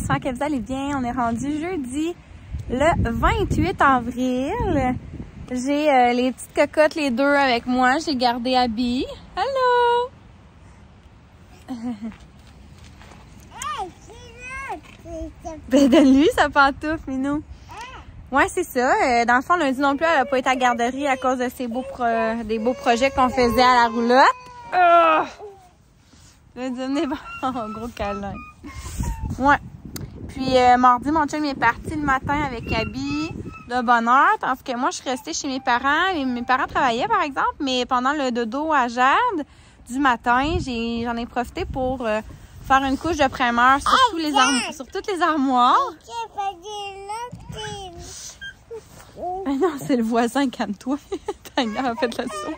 j'espère que vous allez bien. On est rendu jeudi le 28 avril. J'ai les petites cocottes, les deux avec moi. J'ai gardé Abby. Allô! Ben, donne-lui sa pantoufle, Minou. Ouais, c'est ça. Dans le fond, lundi non plus, elle n'a pas été à la garderie à cause de ces des beaux projets qu'on faisait à la roulotte. Oh! Je vais donner un gros câlin. Ouais. Puis mardi, mon chum est parti le matin avec Abby de bonne heure, tandis que moi, je suis restée chez mes parents. Et mes parents travaillaient, par exemple, mais pendant le dodo à Jade du matin, j'en ai profité pour faire une couche de primeur sur toutes les armoires. Non, c'est le voisin, calme-toi. Tania a fait le saut.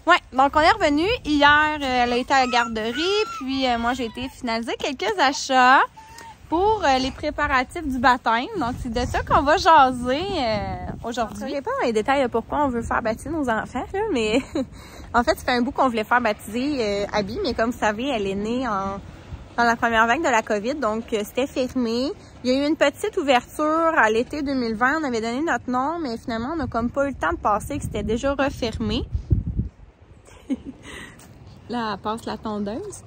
Ouais, donc on est revenu. Hier, elle a été à la garderie, puis moi, j'ai été finaliser quelques achats pour les préparatifs du baptême. Donc, c'est de ça qu'on va jaser aujourd'hui. Je ne vais pas dans les détails de pourquoi on veut faire baptiser nos enfants, là, mais en fait, ça fait un bout qu'on voulait faire baptiser Abby, mais comme vous savez, elle est née dans la première vague de la COVID, donc c'était fermé. Il y a eu une petite ouverture à l'été 2020, on avait donné notre nom, mais finalement, on n'a comme pas eu le temps de passer, que c'était déjà refermé. Là, elle passe la tondeuse.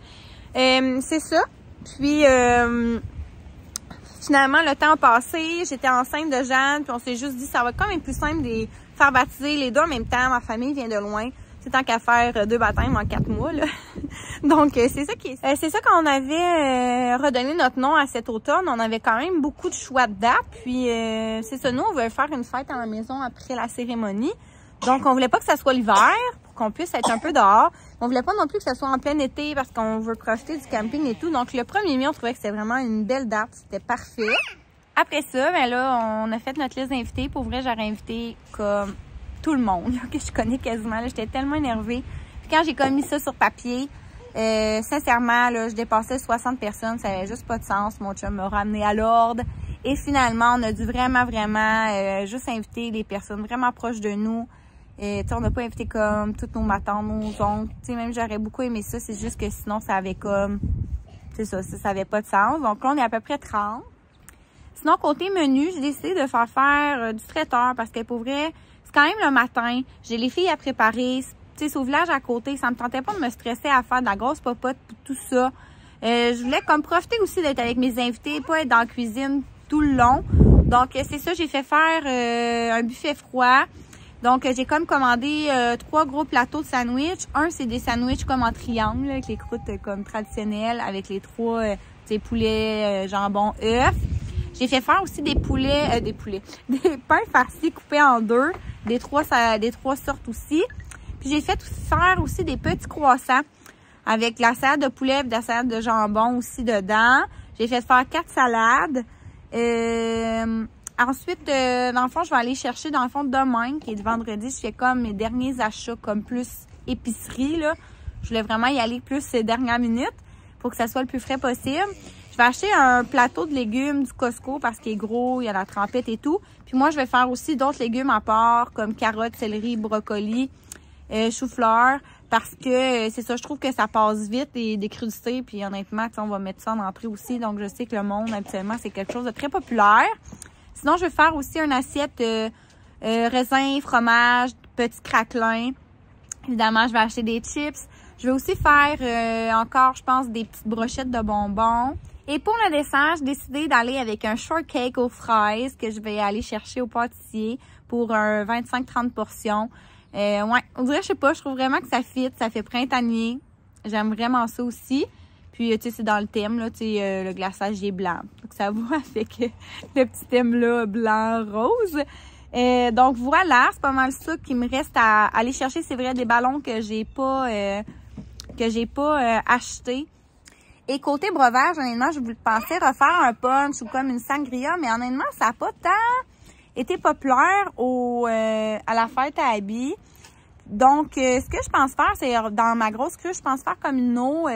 C'est ça. Puis, finalement, le temps a passé. J'étais enceinte de Jeanne. Puis, on s'est juste dit, ça va être quand même plus simple de faire baptiser les deux en même temps. Ma famille vient de loin. C'est tant qu'à faire 2 baptêmes en 4 mois, là. Donc, c'est ça qu'on avait redonné notre nom à cet automne. On avait quand même beaucoup de choix de dates. Puis, c'est ça. Nous, on veut faire une fête à la maison après la cérémonie. Donc, on voulait pas que ça soit l'hiver pour qu'on puisse être un peu dehors. On voulait pas non plus que ça soit en plein été parce qu'on veut profiter du camping et tout. Donc, le 1er mai, on trouvait que c'était vraiment une belle date. C'était parfait. Après ça, ben là, on a fait notre liste d'invités. Pour vrai, j'aurais invité comme tout le monde là, que je connais quasiment. J'étais tellement énervée. Puis quand j'ai comme mis ça sur papier, sincèrement, là, je dépassais 60 personnes. Ça avait juste pas de sens. Mon chum m'a ramené à l'ordre. Et finalement, on a dû vraiment juste inviter des personnes vraiment proches de nous. On n'a pas invité comme toutes nos matantes, nos oncles. Même j'aurais beaucoup aimé ça. C'est juste que sinon, ça avait comme... C'est ça avait pas de sens. Donc là, on est à peu près 30. Sinon, côté menu, j'ai décidé de faire du traiteur parce que pour vrai, c'est quand même le matin. J'ai les filles à préparer. C'est au village à côté. Ça me tentait pas de me stresser à faire de la grosse popote pour tout ça. Je voulais comme profiter aussi d'être avec mes invités, pas être dans la cuisine tout le long. Donc, c'est ça, j'ai fait faire un buffet froid. Donc, j'ai comme commandé 3 gros plateaux de sandwich. Un, c'est des sandwichs comme en triangle, là, avec les croûtes comme traditionnelles, avec les 3 poulets, jambon, œufs. J'ai fait faire aussi des pains farcis coupés en 2, des trois sortes aussi. Puis, j'ai fait faire aussi des petits croissants avec de la salade de poulet et de la salade de jambon aussi dedans. J'ai fait faire 4 salades. Ensuite, dans le fond, je vais aller chercher, dans le fond, demain, qui est vendredi, je fais comme mes derniers achats, comme plus épicerie, là. Je voulais vraiment y aller plus ces dernières minutes pour que ça soit le plus frais possible. Je vais acheter un plateau de légumes du Costco parce qu'il est gros, il y a la trempette et tout. Puis moi, je vais faire aussi d'autres légumes à part, comme carottes, céleri, brocoli, chou-fleur, parce que c'est ça, je trouve que ça passe vite et des crudités. Puis honnêtement, on va mettre ça en entrée aussi. Donc, je sais que le monde, habituellement, c'est quelque chose de très populaire. Sinon, je vais faire aussi une assiette raisin, fromage, petits craquelins. Évidemment, je vais acheter des chips. Je vais aussi faire encore, je pense, des petites brochettes de bonbons. Et pour le dessert, j'ai décidé d'aller avec un shortcake aux fraises que je vais aller chercher au pâtissier pour un 25-30 portions. Ouais, on dirait, je sais pas, je trouve vraiment que ça fit, ça fait printanier. J'aime vraiment ça aussi. Puis, tu sais, c'est dans le thème, là, tu sais, le glaçage est blanc. Donc, ça va avec le petit thème-là, blanc-rose. Donc, voilà, c'est pas mal ça qui me reste à aller chercher. C'est vrai, des ballons que j'ai pas achetés. Et côté breuvage, honnêtement, je pensais refaire un punch ou comme une sangria, mais honnêtement, ça n'a pas tant été populaire à la fête à Abby. Donc, ce que je pense faire, c'est dans ma grosse cruche, je pense faire comme une eau... tu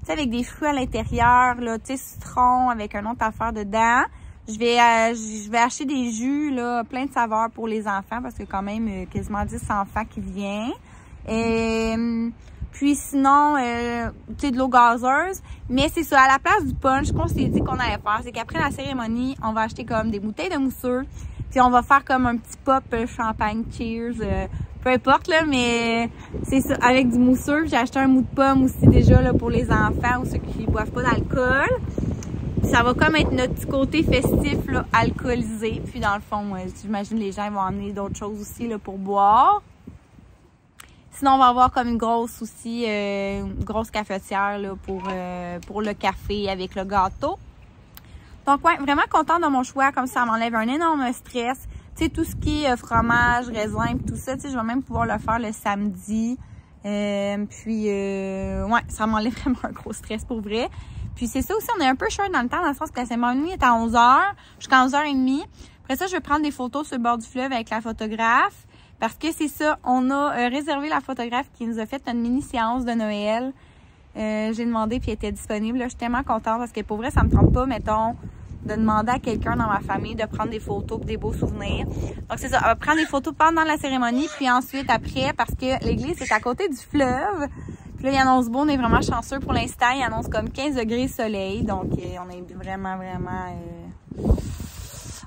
sais, avec des fruits à l'intérieur, là, tu sais, citron avec un autre affaire dedans. Je vais acheter des jus, là, plein de saveurs pour les enfants parce qu'il y a quand même quasiment 10 enfants qui viennent. Puis sinon, tu sais, de l'eau gazeuse. Mais c'est ça, à la place du punch, ce qu'on s'est dit qu'on allait faire, c'est qu'après la cérémonie, on va acheter comme des bouteilles de mousseux. Puis on va faire comme un petit pop champagne cheers, peu importe là, mais c'est ça, avec du mousseux. J'ai acheté un mou de pomme aussi déjà là, pour les enfants ou ceux qui boivent pas d'alcool. Ça va comme être notre petit côté festif là, alcoolisé. Puis dans le fond, j'imagine les gens vont amener d'autres choses aussi là, pour boire. Sinon, on va avoir comme une grosse aussi, une grosse cafetière là, pour le café avec le gâteau. Donc, ouais, vraiment contente de mon choix. Comme ça m'enlève un énorme stress. Tu sais, tout ce qui est fromage, raisin, tout ça, tu sais, je vais même pouvoir le faire le samedi. Ouais, ça m'enlève vraiment un gros stress pour vrai. Puis c'est ça aussi, on est un peu short dans le temps, dans le sens que la cérémonie est à 11h jusqu'à 11h30. Après ça, je vais prendre des photos sur le bord du fleuve avec la photographe. Parce que c'est ça, on a réservé la photographe qui nous a fait une mini-séance de Noël. J'ai demandé puis elle était disponible. Là, je suis tellement contente parce que pour vrai, ça me tente pas, mettons, de demander à quelqu'un dans ma famille de prendre des photos pour des beaux souvenirs. Donc c'est ça, elle va prendre des photos pendant la cérémonie, puis ensuite après, parce que l'église est à côté du fleuve. Puis là, il annonce beau, on est vraiment chanceux pour l'instant. Il annonce comme 15 degrés soleil, donc on est vraiment,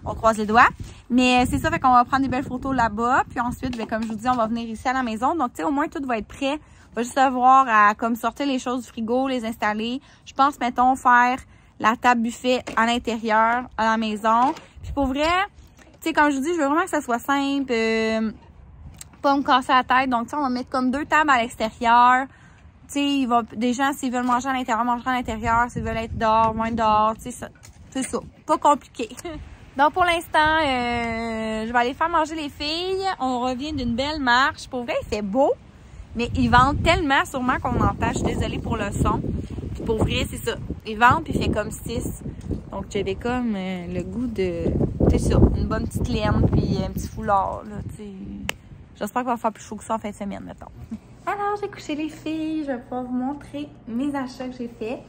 on croise les doigts. Mais c'est ça, fait qu'on va prendre des belles photos là-bas. Puis ensuite, comme je vous dis, on va venir ici à la maison. Donc, tu sais, au moins, tout va être prêt. On va juste avoir à comme sortir les choses du frigo, les installer. Je pense, mettons, faire la table buffet à l'intérieur, à la maison. Puis pour vrai, tu sais, comme je vous dis, je veux vraiment que ça soit simple. Pas me casser la tête. Donc, tu sais, on va mettre comme 2 tables à l'extérieur. Tu sais, des gens, s'ils veulent manger à l'intérieur, mangeront à l'intérieur. S'ils veulent être dehors, moins dehors. Tu sais, c'est ça. Pas compliqué. Donc, pour l'instant, je vais aller faire manger les filles. On revient d'une belle marche. Pour vrai, il fait beau, mais ils vendent tellement, sûrement qu'on entend. Je suis désolée pour le son. Puis pour vrai, c'est ça. Ils vendent, puis il fait comme 6. Donc, j'avais comme le goût de, tu sais ça, une bonne petite laine, puis un petit foulard, là, tu sais. J'espère qu'il va faire plus chaud que ça en fin de semaine, mettons. Alors, j'ai couché les filles. Je vais pouvoir vous montrer mes achats que j'ai faits.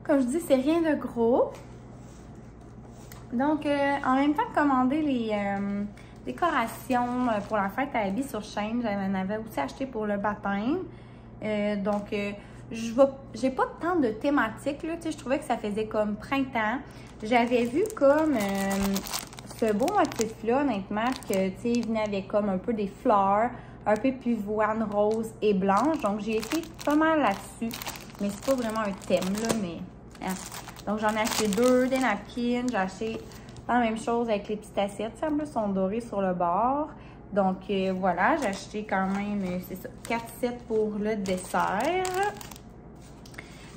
Comme je dis, c'est rien de gros. Donc, en même temps de commander les décorations pour la fête à Abby sur Shein, j'en avais aussi acheté pour le baptême. Donc, j'ai pas tant de thématiques, là. Tu sais, je trouvais que ça faisait comme printemps. J'avais vu comme ce beau motif-là, honnêtement, que, tu sais, il venait avec comme un peu des fleurs, un peu pivoine rose et blanche. Donc, j'ai été pas mal là-dessus. Mais c'est pas vraiment un thème, là, mais... Hein. Donc, j'en ai acheté 2, des napkins. J'ai acheté la même chose avec les petites assiettes. Ça, en plus, sont dorées sur le bord. Donc, voilà, j'ai acheté quand même, c'est ça, 4 sets pour le dessert.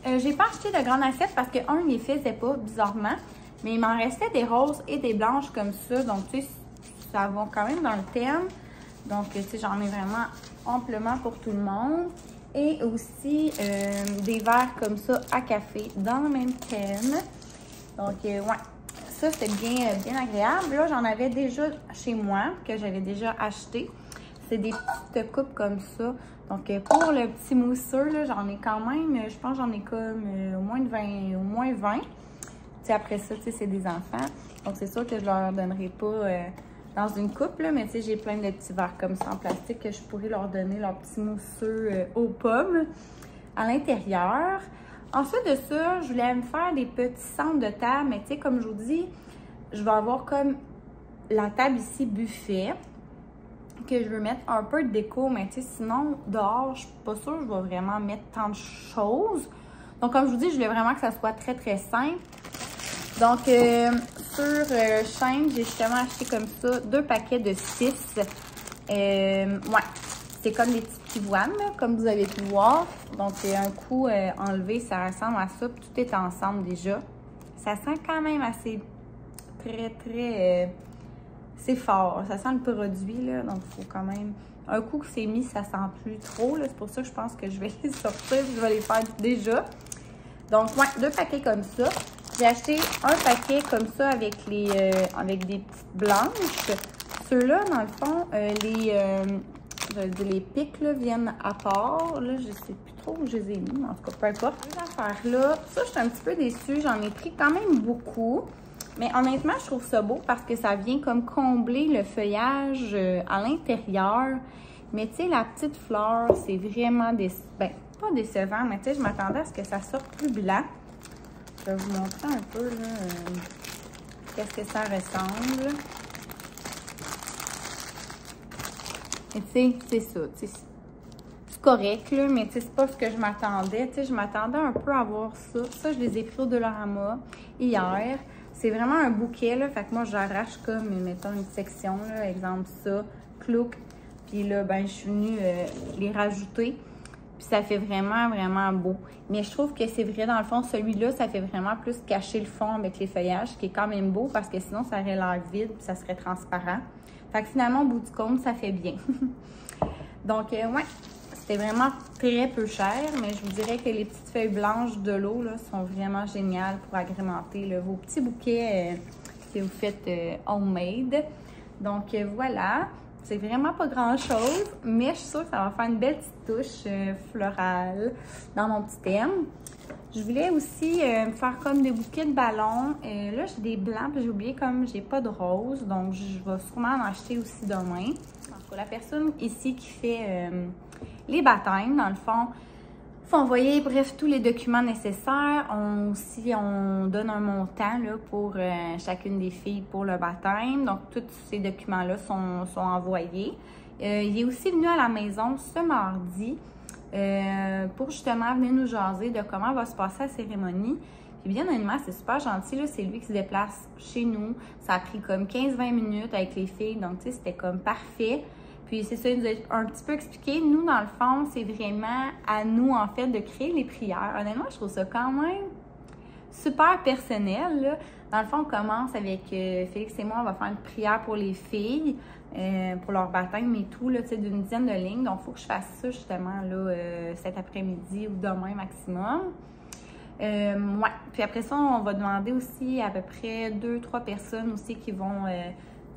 J'ai pas acheté de grandes assiettes parce que, il les faisait pas, bizarrement. Mais il m'en restait des roses et des blanches comme ça. Donc, tu sais, ça va quand même dans le thème. Donc, tu sais, j'en ai vraiment amplement pour tout le monde. Et aussi des verres comme ça à café dans le même thème. Donc, ouais, ça c'était bien agréable. Là, j'en avais déjà chez moi, que j'avais déjà acheté. C'est des petites coupes comme ça. Donc, pour le petit mousseux, là, j'en ai quand même, je pense j'en ai comme au moins 20. Tu sais, après ça, tu sais, c'est des enfants. Donc, c'est sûr que je leur donnerai pas... dans une coupe, là, mais tu sais, j'ai plein de petits verres comme ça en plastique que je pourrais leur donner leur petit mousseux aux pommes à l'intérieur. Ensuite de ça, je voulais me faire des petits centres de table, mais tu sais, comme je vous dis, je vais avoir comme la table ici buffet, que je veux mettre un peu de déco, mais tu sais, sinon, dehors, je suis pas sûre que je vais vraiment mettre tant de choses. Donc, comme je vous dis, je voulais vraiment que ça soit très, très simple. Donc, sur Shein, j'ai justement acheté comme ça 2 paquets de 6. Ouais, c'est comme des petites pivoines, là, comme vous avez pu voir. Donc, un coup enlevé, ça ressemble à ça. Puis tout est ensemble déjà. Ça sent quand même assez très... c'est fort. Ça sent le produit, là. Donc, il faut quand même... Un coup que c'est mis, ça sent plus trop, là. C'est pour ça que je pense que je vais les sortir. Je vais les faire déjà. Donc, ouais, 2 paquets comme ça. J'ai acheté un paquet comme ça avec avec des petites blanches. Ceux-là, dans le fond, les pics là, viennent à part. Là, je sais plus trop où je les ai mis, mais en tout cas, peu importe. Ces affaires-là, ça, je suis un petit peu déçue. J'en ai pris quand même beaucoup. Mais honnêtement, je trouve ça beau parce que ça vient comme combler le feuillage à l'intérieur. Mais tu sais, la petite fleur, c'est vraiment ben, pas décevant, mais tu sais, je m'attendais à ce que ça sorte plus blanc. Je vais vous montrer un peu, là, qu'est-ce que ça ressemble. Et tu sais, c'est ça, tu sais, c'est correct, là, mais tu sais, c'est pas ce que je m'attendais. Tu sais, je m'attendais un peu à voir ça. Ça, je les ai pris au Dollarama hier. C'est vraiment un bouquet, là, fait que moi, j'arrache comme, mettons, une section, là, exemple ça, clouc. Puis là, ben, je suis venue les rajouter. Puis ça fait vraiment, vraiment beau. Mais je trouve que c'est vrai, dans le fond, celui-là, ça fait vraiment plus cacher le fond avec les feuillages, qui est quand même beau, parce que sinon, ça aurait l'air vide, puis ça serait transparent. Fait que finalement, au bout du compte, ça fait bien. Donc, ouais, c'était vraiment très peu cher, mais je vous dirais que les petites feuilles blanches de l'eau, là, sont vraiment géniales pour agrémenter là, vos petits bouquets que vous faites homemade. Donc, voilà. C'est vraiment pas grand-chose, mais je suis sûre que ça va faire une belle petite touche florale dans mon petit thème. Je voulais aussi faire comme des bouquets de ballons. Là, j'ai des blancs, puis j'ai oublié comme j'ai pas de rose, donc je vais sûrement en acheter aussi demain. La personne ici qui fait les baptêmes, dans le fond, il faut envoyer, bref, tous les documents nécessaires. On donne un montant là, pour chacune des filles pour le baptême. Donc, tous ces documents-là sont envoyés. Il est aussi venu à la maison ce mardi pour justement venir nous jaser de comment va se passer la cérémonie. Puis bien honnêtement, c'est super gentil. C'est lui qui se déplace chez nous. Ça a pris comme 15-20 minutes avec les filles. Donc, tu sais, c'était comme parfait. Puis c'est ça, il nous a un petit peu expliqué. Nous, dans le fond, c'est vraiment à nous, en fait, de créer les prières. Honnêtement, je trouve ça quand même super personnel, là. Dans le fond, on commence avec Félix et moi, on va faire une prière pour les filles, pour leur baptême et tout, là, tu sais, d'une dizaine de lignes. Donc, il faut que je fasse ça, justement, là, cet après-midi ou demain maximum. Ouais. Puis après ça, on va demander aussi à peu près 2-3 personnes aussi qui vont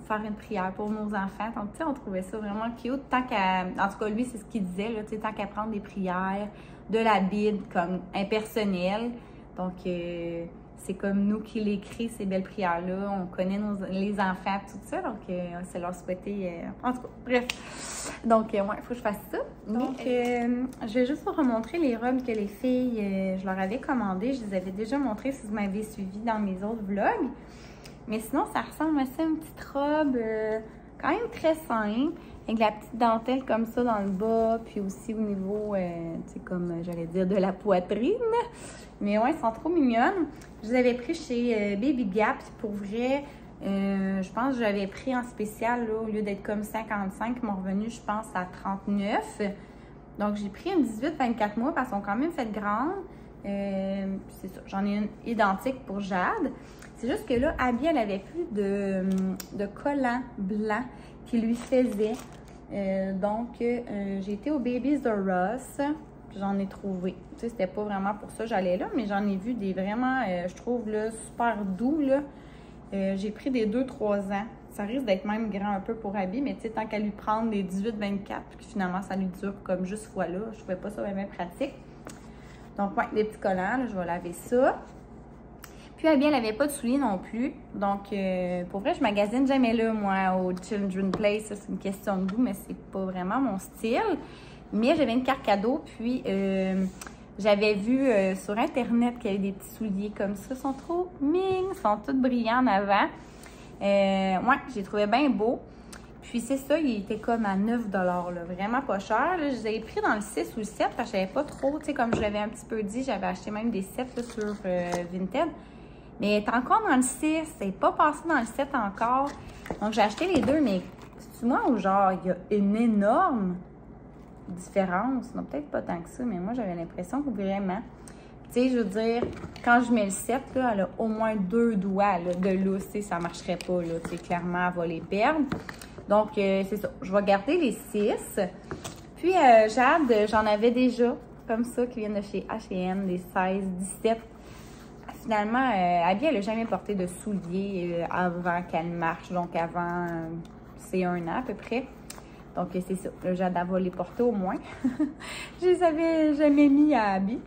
faire une prière pour nos enfants. Donc, tu sais, on trouvait ça vraiment cute. Tant qu'à, en tout cas, lui, c'est ce qu'il disait, là, tu sais, tant qu'à prendre des prières de la Bible comme impersonnelles. Donc, c'est comme nous qui l'écrit, ces belles prières-là. On connaît les enfants, tout ça. Donc, c'est leur souhaiter. En tout cas, bref. Donc, ouais, il faut que je fasse ça. Donc, je vais juste vous remontrer les robes que les filles, je leur avais commandées. Je les avais déjà montrées si vous m'avez suivi dans mes autres vlogs. Mais sinon, ça ressemble à ça, une petite robe quand même très simple, avec la petite dentelle comme ça dans le bas, puis aussi au niveau, tu sais, comme j'allais dire, de la poitrine. Mais ouais, elles sont trop mignonnes. Je les avais pris chez Baby Gap, pour vrai, je pense que j'avais pris en spécial, là, au lieu d'être comme 55, ils m'ont revenu, je pense, à 39. Donc, j'ai pris une 18-24 mois, parce qu'elles sont quand même faites grandes. C'est ça, j'en ai une identique pour Jade. C'est juste que là, Abby, elle avait plus de collant blanc qui lui faisait. Donc, j'ai été au Babies de Ross. J'en ai trouvé. Tu sais, c'était pas vraiment pour ça que j'allais là, mais j'en ai vu des vraiment, je trouve, là, super doux, là. J'ai pris des 2-3 ans. Ça risque d'être même grand un peu pour Abby, mais tu sais, tant qu'à lui prendre des 18-24, puis finalement, ça lui dure comme juste fois là, je trouvais pas ça vraiment pratique. Donc, ouais, des petits collants, là, je vais laver ça. Puis, Abby, elle n'avait pas de souliers non plus. Donc, pour vrai, je magasine jamais là, moi, au Children's Place. C'est une question de goût, mais c'est pas vraiment mon style. Mais j'avais une carte cadeau, puis j'avais vu sur Internet qu'il y avait des petits souliers comme ça. Ils sont trop mignons, ils sont tous brillants en avant. Ouais, j'ai trouvé bien beau. Puis c'est ça, il était comme à 9 $, là, vraiment pas cher. Là, je les avais pris dans le 6 ou le 7 parce que je savais pas trop, tu sais, comme je l'avais un petit peu dit, j'avais acheté même des 7 là, sur Vinted. Mais elle est encore dans le 6, c'est pas passé dans le 7 encore. Donc j'ai acheté les deux, mais c'est moi ou genre, il y a une énorme différence. Non, peut-être pas tant que ça, mais moi j'avais l'impression que vraiment. Tu sais, je veux dire, quand je mets le 7, là, elle a au moins 2 doigts là, de lousse, ça marcherait pas, là, tu sais, clairement, elle va les perdre. Donc, c'est ça. Je vais garder les 6. Puis, Jade, j'en avais déjà, comme ça, qui viennent de chez H&M, des 16, 17. Finalement, Abby, elle n'a jamais porté de souliers avant qu'elle marche, donc avant, c'est 1 an à peu près. Donc, c'est ça. Là, Jade, elle va les porter au moins. Je les avais jamais mis à Abby.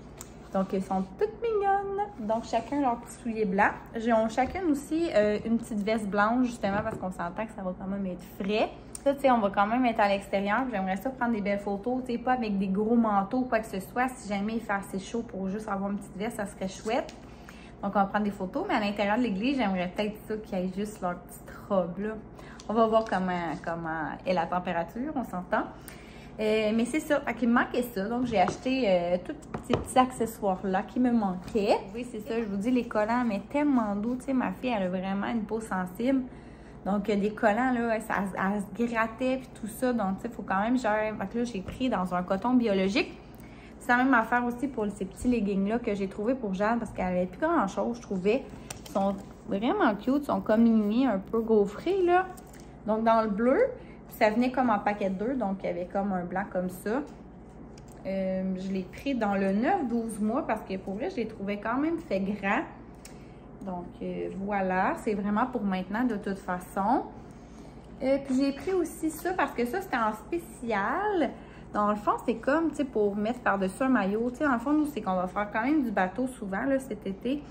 Donc, elles sont toutes mignonnes. Donc, chacun leur petit soulier blanc. Ils ont chacune aussi une petite veste blanche, justement, parce qu'on s'entend que ça va quand même être frais. Ça, tu sais, on va quand même être à l'extérieur. J'aimerais ça prendre des belles photos, tu sais, pas avec des gros manteaux ou quoi que ce soit. Si jamais il fait assez chaud pour juste avoir une petite veste, ça serait chouette. Donc, on va prendre des photos. Mais à l'intérieur de l'église, j'aimerais peut-être ça qu'il y ait juste leur petite robe, là. On va voir comment est la température, on s'entend. Mais c'est ça, il me manquait ça. Donc, j'ai acheté tous ces petits accessoires-là qui me manquaient. Oui, c'est ça, je vous dis, les collants, mais tellement doux. Tu sais, ma fille, elle a vraiment une peau sensible. Donc, les collants, là, elle se grattait puis tout ça. Donc, tu sais, il faut quand même gérer. Fait que là, j'ai pris dans un coton biologique. C'est la même affaire aussi pour ces petits leggings-là que j'ai trouvé pour Jeanne parce qu'elle n'avait plus grand-chose, je trouvais. Ils sont vraiment cute, ils sont comme mini, un peu gaufrés, là. Donc, dans le bleu, ça venait comme en paquet de 2, donc il y avait comme un blanc comme ça. Je l'ai pris dans le 9-12 mois parce que pour vrai, je les trouvais quand même fait grand. Donc, voilà, c'est vraiment pour maintenant de toute façon. Puis, j'ai pris aussi ça parce que ça, c'était en spécial. Dans le fond, c'est comme, tu sais, pour mettre par-dessus un maillot. Tu sais, dans le fond, nous, c'est qu'on va faire quand même du bateau souvent, là, cet été.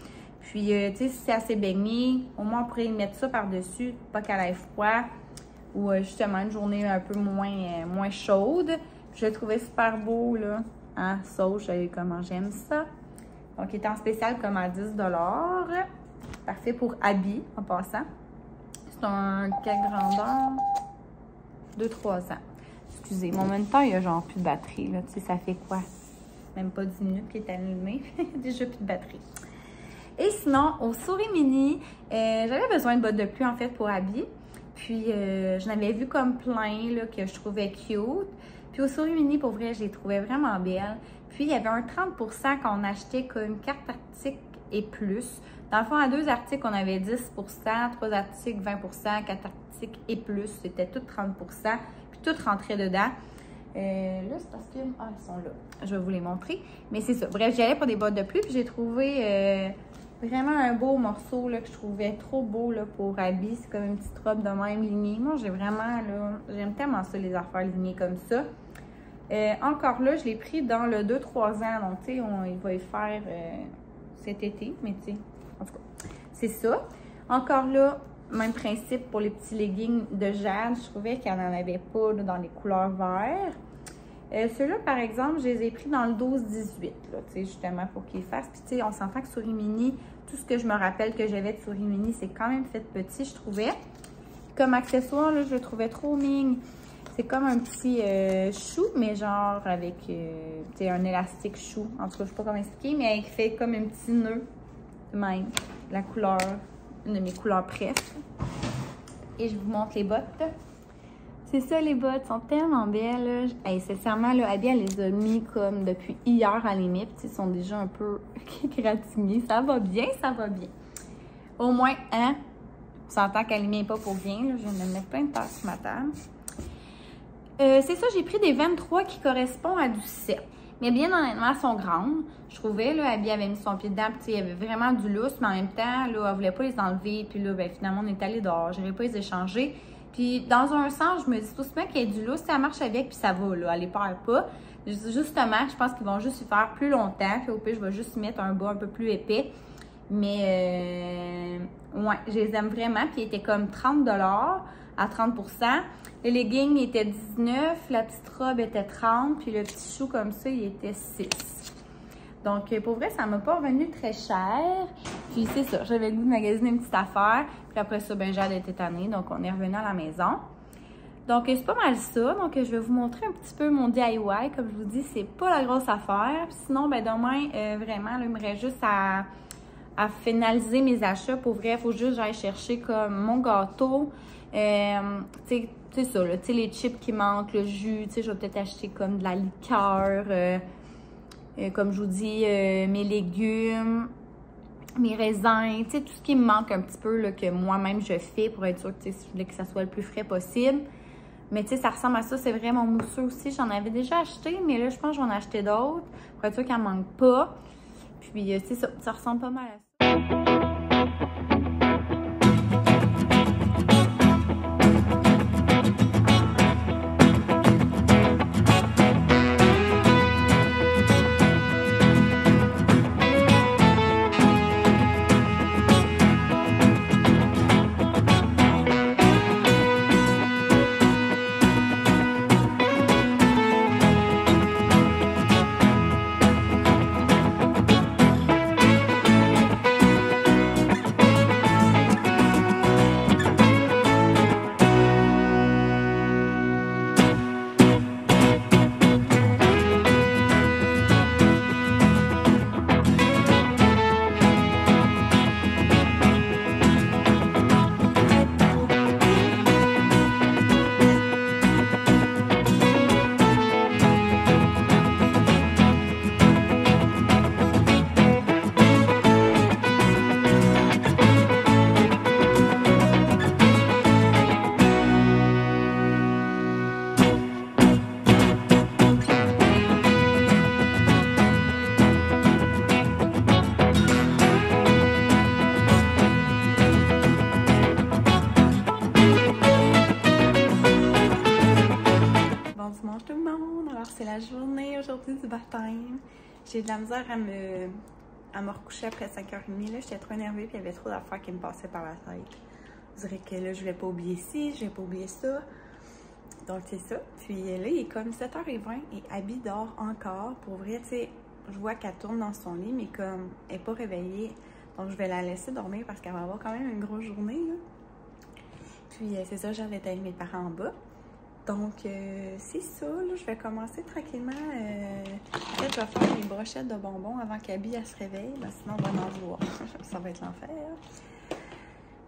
Puis, tu sais, si c'est assez baigné, au moins, on pourrait mettre ça par-dessus, pas qu'elle ait froid. Ou justement, une journée un peu moins chaude. Puis, je le trouvais super beau, là. Hein, sauge, comment j'aime ça. Donc, il est en spécial comme à 10 $. Parfait pour habits, en passant. C'est un quelle grandeur? 2-3 ans. Excusez, mon moniteur, il y a genre plus de batterie, là. Tu sais, ça fait quoi? Même pas 10 minutes qu'il est allumé. Déjà plus de batterie. Et sinon, au Souris Mini, j'avais besoin de bottes de pluie, en fait, pour habiller. Puis, j'en avais vu comme plein, là, que je trouvais cute. Puis, au Souris Mini, pour vrai, je les trouvais vraiment belles. Puis, il y avait un 30 % quand on achetait comme 4 articles et plus. Dans le fond, à 2 articles, on avait 10 %, 3 articles, 20 %, 4 articles et plus. C'était tout 30 %. Puis, tout rentrait dedans. Là, c'est parce que... Ah, ils sont là. Je vais vous les montrer. Mais c'est ça. Bref, j'allais pour des bottes de pluie. Puis, j'ai trouvé... vraiment un beau morceau là, que je trouvais trop beau là, pour habiller. C'est comme une petite robe de même lignée. Moi, j'ai vraiment, là, j'aime tellement ça, les affaires lignées comme ça. Encore là, je l'ai pris dans le 2-3 ans. Donc, tu sais, il va y faire cet été. Mais, tu sais, en tout cas, c'est ça. Encore là, même principe pour les petits leggings de Jade. Je trouvais qu'il n'y en avait pas là, dans les couleurs vertes. Ceux-là, par exemple, je les ai pris dans le 12-18, là, tu sais, justement, pour qu'ils fassent. Puis, tu sais, on s'entend que Souris Mini, tout ce que je me rappelle que j'avais de Souris Mini, c'est quand même fait petit, je trouvais. Comme accessoire, là, je le trouvais trop mignon. C'est comme un petit chou, mais genre avec, tu sais, un élastique chou. En tout cas, je sais pas comment expliquer, mais il fait comme un petit nœud, même, la couleur, une de mes couleurs presque. Et je vous montre les bottes. C'est ça, les bottes sont tellement belles. Hey, sincèrement, là, Abby, elle les a mis comme depuis hier à la limite. Ils sont déjà un peu gratignés. Ça va bien, ça va bien. Au moins, hein? On s'entend qu'elle ne vient pas pour rien. Là. Je viens de mettre plein de tasses sur ma table. C'est ça, j'ai pris des 23 qui correspondent à du 7. Mais bien honnêtement, elles sont grandes. Je trouvais, là, Abby avait mis son pied dedans. Puis, il y avait vraiment du lousse, mais en même temps, là, elle voulait pas les enlever. Puis là, ben, finalement, on est allé dehors. Je n'aurais pas les échanger. Puis, dans un sens, je me dis tout simplement qu'il y a du lousse, ça marche avec, puis ça va, là, elle les perd pas. Justement, je pense qu'ils vont juste y faire plus longtemps, puis au pire, je vais juste mettre un bas un peu plus épais. Mais, ouais, je les aime vraiment, puis ils étaient comme 30 $ à 30 %. Le legging, il était 19, la petite robe était 30, puis le petit chou comme ça, il était 6. Donc, pour vrai, ça m'a pas revenu très cher. Puis, c'est ça, j'avais le goût de magasiner une petite affaire. Puis après ça, ben, Jade était tannée, donc on est revenu à la maison. Donc, c'est pas mal ça. Donc, je vais vous montrer un petit peu mon DIY. Comme je vous dis, c'est pas la grosse affaire. Puis sinon, ben, demain, vraiment, là, il me reste juste à finaliser mes achats. Pour vrai, il faut juste que j'aille chercher comme mon gâteau. C'est ça, là, les chips qui manquent, le jus. Je vais peut-être acheter comme de la liqueur. Comme je vous dis, mes légumes, mes raisins, tout ce qui me manque un petit peu, là, que moi-même je fais pour être sûre que je voulais que ça soit le plus frais possible. Mais ça ressemble à ça, c'est vraiment mousseux aussi. J'en avais déjà acheté, mais là, je pense que j'en ai acheté d'autres pour être sûre qu'il n'en manque pas. Puis, ça ressemble pas mal à ça. baptême. J'ai de la misère à me recoucher après 5h30. Là, j'étais trop énervée puis il y avait trop d'affaires qui me passaient par la tête. Je dirais que là, je voulais pas oublier ci, je voulais pas oublier ça. Donc, c'est ça. Puis là, il est comme 7h20 et Abby dort encore. Pour vrai, tu sais, je vois qu'elle tourne dans son lit, mais comme elle n'est pas réveillée. Donc, je vais la laisser dormir parce qu'elle va avoir quand même une grosse journée, là. Puis, c'est ça, j'avais avec mes parents en bas. Donc, c'est ça, là, je vais commencer tranquillement. Peut-être je vais faire des brochettes de bonbons avant qu'Abby se réveille. Ben, sinon, on va en voir. Ça va être l'enfer.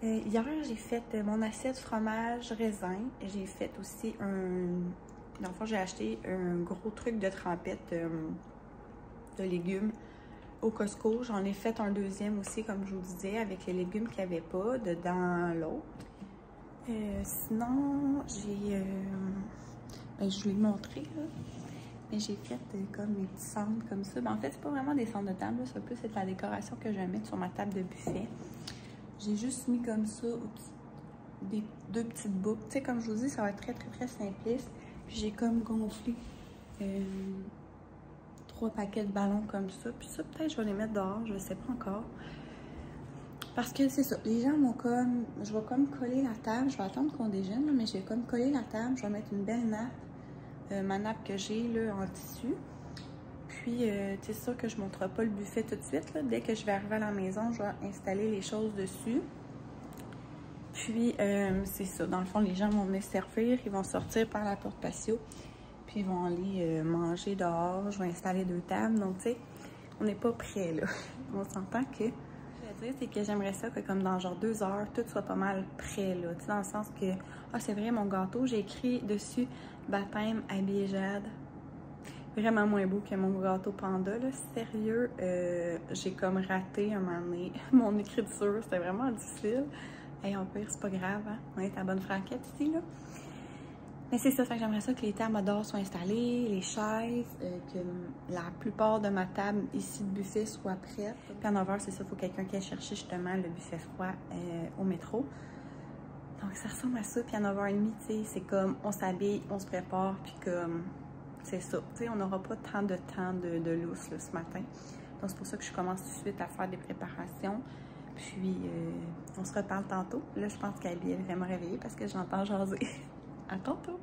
Hier, j'ai fait mon assiette fromage raisin. J'ai fait aussi dans le fond, j'ai acheté un gros truc de trempette de légumes au Costco. J'en ai fait un deuxième aussi, comme je vous disais, avec les légumes qu'il n'y avait pas dedans l'autre. Sinon, ben, je vous l'ai montré, là. Mais j'ai fait comme mes petits centres comme ça. Ben, en fait, c'est pas vraiment des centres de table, c'est plus de la décoration que je vais mettre sur ma table de buffet. J'ai juste mis comme ça deux petites boucles. Tu sais, comme je vous dis, ça va être très simpliste. Puis j'ai comme gonflé 3 paquets de ballons comme ça. Puis ça, peut-être je vais les mettre dehors, je ne sais pas encore. Parce que c'est ça, les gens vont comme... Je vais comme coller la table, je vais attendre qu'on déjeune, là, mais je vais comme coller la table, je vais mettre une belle nappe, ma nappe que j'ai là en tissu. Puis, c'est sûr que je ne monterai pas le buffet tout de suite, là. Dès que je vais arriver à la maison, je vais installer les choses dessus. Puis, c'est ça, dans le fond, les gens vont venir servir, ils vont sortir par la porte patio, puis ils vont aller manger dehors, je vais installer 2 tables, donc tu sais, on n'est pas prêt, là. On s'entend que... c'est que j'aimerais ça que comme dans genre 2 heures, tout soit pas mal prêt, là. Tu sais, dans le sens que, ah, c'est vrai, mon gâteau, j'ai écrit dessus baptême Abby et Jade. Vraiment moins beau que mon gâteau panda, là. Sérieux, j'ai comme raté un moment donné mon écriture, c'était vraiment difficile. Hey, en pire, c'est pas grave, hein. On est à bonne franquette ici, là. Mais c'est ça, fait que j'aimerais ça que les tables d'or soient installées, les chaises, que la plupart de ma table ici de buffet soit prête. Puis à 9h, c'est ça, il faut quelqu'un qui aille chercher justement le buffet froid au métro. Donc ça ressemble à ça, puis à 9h30, tu sais, c'est comme on s'habille, on se prépare, puis comme c'est ça. Tu sais, on n'aura pas tant de temps de lousse là, ce matin. Donc c'est pour ça que je commence tout de suite à faire des préparations. Puis on se reparle tantôt. Là, je pense qu'Abby est vraiment réveillée parce que j'entends jaser. À tantôt!